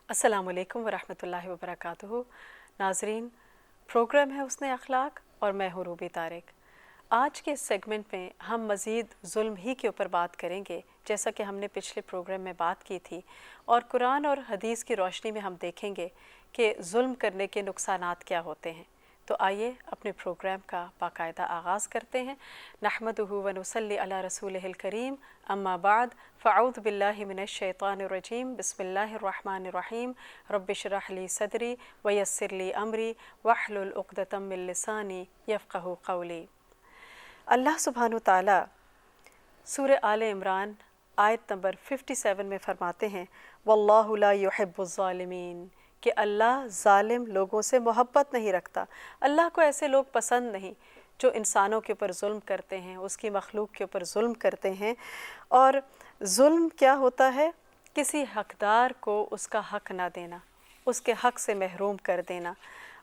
अस्सलाम वालेकुम वरहमतुल्लाहि वबरकातुहू। नाजरीन, प्रोग्राम है उसने अखलाक और मैं हूँ रूबी तारिक। आज के इस सेगमेंट में हम मज़ीद जुल्म ही के ऊपर बात करेंगे, जैसा कि हमने पिछले प्रोग्राम में बात की थी, और कुरान और हदीस की रोशनी में हम देखेंगे कि जुल्म करने के नुकसानात क्या होते हैं। तो आइए अपने प्रोग्राम का बाकायदा आगाज़ करते हैं। नहमदुहु व नुसल्ली अला रसूलिहिल करीम, अम्मा बाद, फ़अऊज़ु बिल्लाहि मिनश शैतानिर रजीम, बिस्मिल्लाहिर रहमानिर रहीम, रब्बि इश्रह ली सदरी व यस्सिर ली अमरी वहलुल उक़दतम मिन लिसानी यफ़क़हू क़ौली। अल्लाह सुब्हानहु तआला सूरह आले इमरान आयत नंबर 57 में फ़रमाते हैं, वल्लाहु ला युहिब्बुज़ ज़ालिमीन, कि अल्लाह ज़ालिम लोगों से मोहब्बत नहीं रखता। अल्लाह को ऐसे लोग पसंद नहीं जो इंसानों के ऊपर जुल्म करते हैं, उसकी मखलूक के ऊपर जुल्म करते हैं। और जुल्म क्या होता है? किसी हकदार को उसका हक ना देना, उसके हक से महरूम कर देना।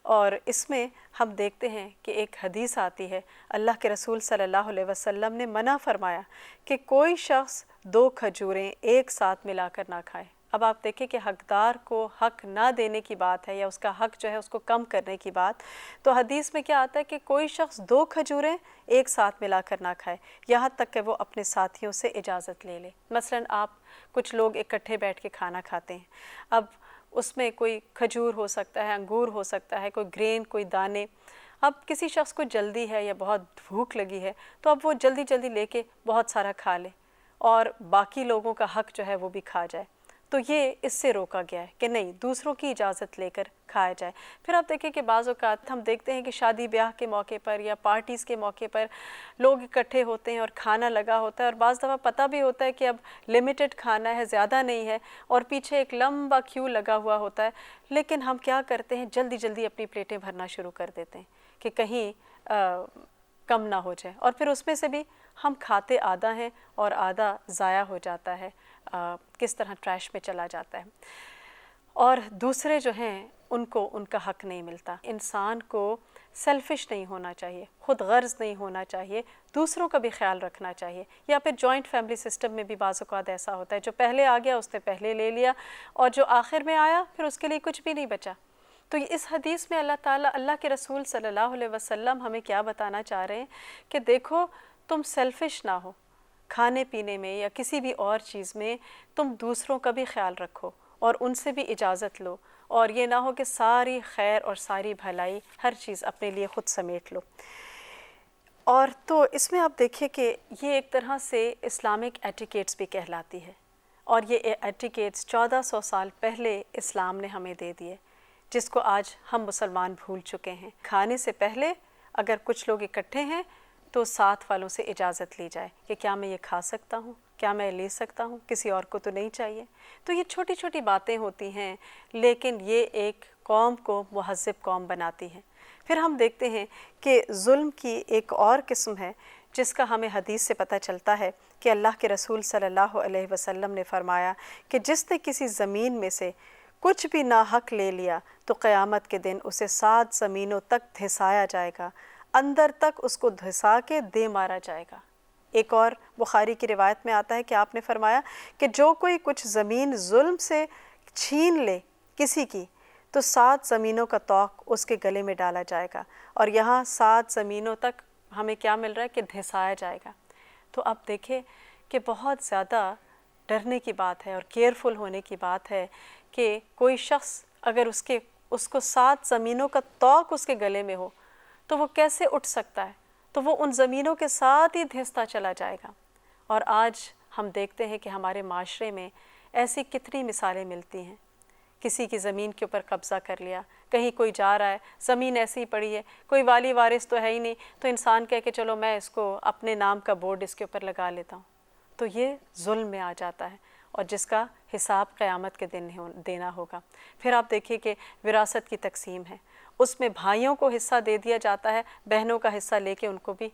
और इसमें हम देखते हैं कि एक हदीस आती है, अल्लाह के रसूल सल्लल्लाहु अलैहि वसल्लम ने मना फरमाया कि कोई शख्स 2 खजूरें एक साथ मिलाकर ना खाए। अब आप देखें कि हकदार को हक ना देने की बात है या उसका हक जो है उसको कम करने की बात। तो हदीस में क्या आता है कि कोई शख्स 2 खजूरें एक साथ मिलाकर ना खाए, यहाँ तक कि वो अपने साथियों से इजाज़त ले ले। मसलन आप कुछ लोग इकट्ठे बैठ के खाना खाते हैं, अब उसमें कोई खजूर हो सकता है, अंगूर हो सकता है, कोई ग्रेन, कोई दाने। अब किसी शख्स को जल्दी है या बहुत भूख लगी है, तो अब वो जल्दी जल्दी लेके बहुत सारा खा ले और बाकी लोगों का हक जो है वो भी खा जाए। तो ये इससे रोका गया है कि नहीं, दूसरों की इजाज़त लेकर खाया जाए। फिर आप देखें कि बाज़ औक़ात हम देखते हैं कि शादी ब्याह के मौके पर या पार्टीज़ के मौके पर लोग इकट्ठे होते हैं और खाना लगा होता है, और बाज़ दफ़ा पता भी होता है कि अब लिमिटेड खाना है, ज़्यादा नहीं है, और पीछे एक लंबा क्यू लगा हुआ होता है। लेकिन हम क्या करते हैं, जल्दी जल्दी अपनी प्लेटें भरना शुरू कर देते हैं कि कहीं कम ना हो जाए, और फिर उसमें से भी हम खाते आधा हैं और आधा ज़ाया हो जाता है, किस तरह ट्रैश में चला जाता है। और दूसरे जो हैं उनको उनका हक नहीं मिलता। इंसान को सेल्फिश नहीं होना चाहिए, ख़ुद गर्ज़ नहीं होना चाहिए, दूसरों का भी ख्याल रखना चाहिए। या फिर जॉइंट फैमिली सिस्टम में भी बाज़ औक़ात ऐसा होता है, जो पहले आ गया उसने पहले ले लिया, और जो आखिर में आया फिर उसके लिए कुछ भी नहीं बचा। तो इस हदीस में अल्लाह ताला, अल्लाह के रसूल सल्लल्लाहु अलैहि वसल्लम हमें क्या बताना चाह रहे हैं कि देखो, तुम सेल्फिश ना हो, खाने पीने में या किसी भी और चीज़ में तुम दूसरों का भी ख्याल रखो और उनसे भी इजाज़त लो, और ये ना हो कि सारी खैर और सारी भलाई हर चीज़ अपने लिए ख़ुद समेट लो। और तो इसमें आप देखिए कि ये एक तरह से इस्लामिक एटिकेट्स भी कहलाती है, और ये एटिकेट्स 1400 साल पहले इस्लाम ने हमें दे दिए, जिसको आज हम मुसलमान भूल चुके हैं। खाने से पहले अगर कुछ लोग इकट्ठे हैं तो साथ वालों से इजाज़त ली जाए कि क्या मैं ये खा सकता हूँ, क्या मैं ले सकता हूँ, किसी और को तो नहीं चाहिए। तो ये छोटी छोटी बातें होती हैं, लेकिन ये एक कौम को मुहज़्ज़ब कौम बनाती हैं। फिर हम देखते हैं कि जुल्म की एक और किस्म है, जिसका हमें हदीस से पता चलता है कि अल्लाह के रसूल सल्लल्लाहु अलैहि वसल्लम ने फरमाया कि जिसने किसी ज़मीन में से कुछ भी नाहक ले लिया तो क़यामत के दिन उसे 7 ज़मीनों तक धंसाया जाएगा, अंदर तक उसको धंसा के दे मारा जाएगा। एक और बुखारी की रिवायत में आता है कि आपने फरमाया कि जो कोई कुछ ज़मीन जुल्म से छीन ले किसी की, तो 7 ज़मीनों का तौक उसके गले में डाला जाएगा। और यहाँ 7 ज़मीनों तक हमें क्या मिल रहा है कि धंसाया जाएगा। तो अब देखें कि बहुत ज़्यादा डरने की बात है और केयरफुल होने की बात है कि कोई शख्स अगर उसको 7 ज़मीनों का तौक उसके गले में हो तो वो कैसे उठ सकता है, तो वो उन ज़मीनों के साथ ही धंसता चला जाएगा। और आज हम देखते हैं कि हमारे माशरे में ऐसी कितनी मिसालें मिलती हैं। किसी की ज़मीन के ऊपर कब्ज़ा कर लिया, कहीं कोई जा रहा है, ज़मीन ऐसी ही पड़ी है, कोई वाली वारिस तो है ही नहीं, तो इंसान कह के चलो मैं इसको अपने नाम का बोर्ड इसके ऊपर लगा लेता हूँ, तो ये जुल्म में आ जाता है, और जिसका हिसाब क़यामत के दिन देना होगा। फिर आप देखिए कि विरासत की तकसीम है, उसमें भाइयों को हिस्सा दे दिया जाता है, बहनों का हिस्सा लेके उनको भी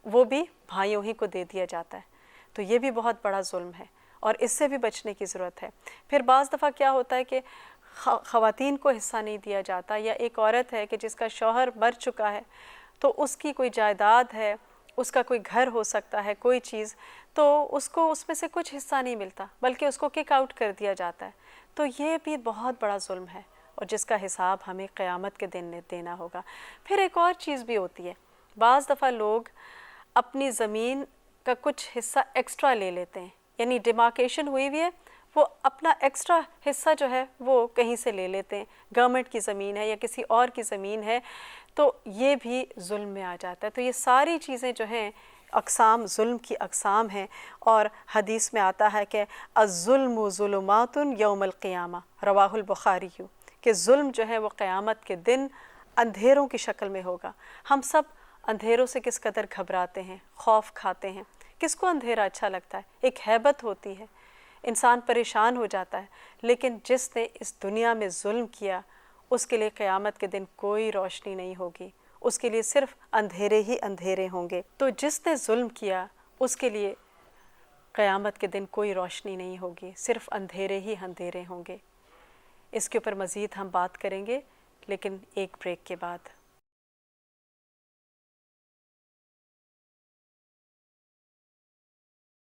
वो भी भाइयों ही को दे दिया जाता है। तो ये भी बहुत बड़ा जुल्म है और इससे भी बचने की ज़रूरत है। फिर बाज़ दफ़ा क्या होता है कि ख़वातीन को हिस्सा नहीं दिया जाता, या एक औरत है कि जिसका शौहर मर चुका है तो उसकी कोई जायदाद है اس کا کوئی گھر ہو سکتا ہے، کوئی چیز، تو اس کو اس میں سے کچھ حصہ نہیں ملتا بلکہ اس کو کک آؤٹ کر دیا جاتا ہے. تو یہ بھی بہت بڑا ظلم ہے اور جس کا حساب ہمیں قیامت کے دن دینا ہوگا. پھر ایک اور چیز بھی ہوتی ہے، بعض دفعہ لوگ اپنی زمین کا کچھ حصہ ایکسٹرا لے لیتے ہیں، یعنی ڈیمارکیشن ہوئی ہوئی ہے، وہ اپنا ایکسٹرا حصہ جو ہے وہ کہیں سے لے لیتے ہیں، گورنمنٹ کی زمین ہے یا کسی اور کی زمین ہے، تو یہ بھی ظلم میں آ جاتا ہے. تو یہ ساری چیزیں جو ہیں اقسام، ظلم کی اقسام ہیں، اور حدیث میں آتا ہے کہ الظلم ظلمات یوم القیامہ، رواہ البخاری، کہ ظلم جو ہے وہ قیامت کے دن اندھیروں کی شکل میں ہوگا. ہم سب اندھیروں سے کس قدر گھبراتے ہیں، خوف کھاتے ہیں. کس کو اندھیرا اچھا لگتا ہے؟ ایک ہیبت ہوتی ہے، انسان پریشان ہو جاتا ہے. لیکن جس نے اس دنیا میں ظلم کیا اس کے لیے قیامت کے دن کوئی روشنی نہیں ہوگی، اس کے لیے صرف اندھیرے ہی اندھیرے ہوں گے. تو جس نے ظلم کیا اس کے لیے قیامت کے دن کوئی روشنی نہیں ہوگی، صرف اندھیرے ہی اندھیرے ہوں گے. اس کے اوپر مزید ہم بات کریں گے لیکن ایک بریک کے بعد.